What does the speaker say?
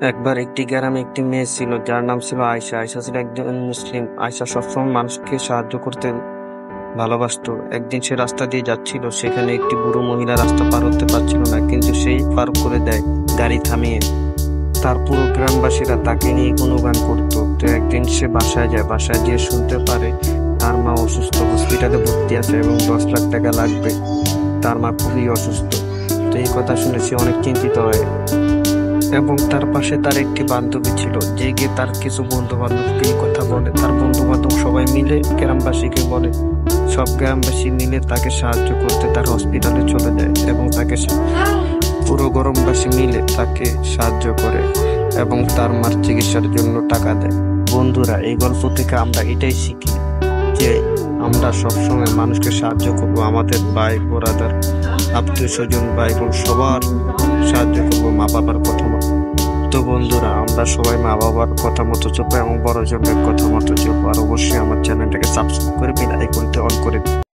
একবার একটি গ্রামে একটি মেয়ে ছিল যার নাম ছিল আয়শা। আয়শা ছিল একজন মুসলিম। আয়শা সবসময় মানুষকে সাহায্য করতে ভালোবাসতো। একদিন সে রাস্তা দিয়ে যাচ্ছিল, সেখানে একটি বুড়ো মহিলা রাস্তা পার হতে পারছিল না, কিন্তু সেই পার করে দেয় গাড়ি থামিয়ে। তার পুরো গ্রামবাসীরা তাকে নিয়ে গুণগান করতো। তো একদিন সে বাসায় যায়, বাসায় গিয়ে শুনতে পারে তার মা অসুস্থ, হসপিটালে ভর্তি আছে এবং 10 লাখ টাকা লাগবে। তার মা খুবই অসুস্থ। তো এই কথা শুনে সে অনেক চিন্তিত হয় এবং তার পাশে তার একটি বান্ধবী ছিল, যে গিয়ে তার কিছু বন্ধু বান্ধবকে এই কথা বলে। তার বন্ধু বান্ধব সবাই মিলে গ্রামবাসীকে বলে। সব গ্রামবাসী মিলে তাকে সাহায্য করতে তার হসপিটালে চলে যায় এবং পুরো গ্রামবাসী মিলে তাকে সাহায্য করে এবং তার মার চিকিৎসার জন্য টাকা দেয়। বন্ধুরা, এই গল্প থেকে আমরা এটাই শিখি যে আমরা সবসময় মানুষকে সাহায্য করব, আমাদের ভাই ব্রাদার, আত্মীয় স্বজন, ভাই বোন সবার সাহায্য করব মা বাবার কথা মতো। তো বন্ধুরা, আমরা সবাই মা বাবার কথা মতো চলবো এবং বড়জনের কথা মতো চলবো। আর অবশ্যই আমার চ্যানেলটাকে সাবস্ক্রাইব করে বেল আইকনটা অন করে দিন।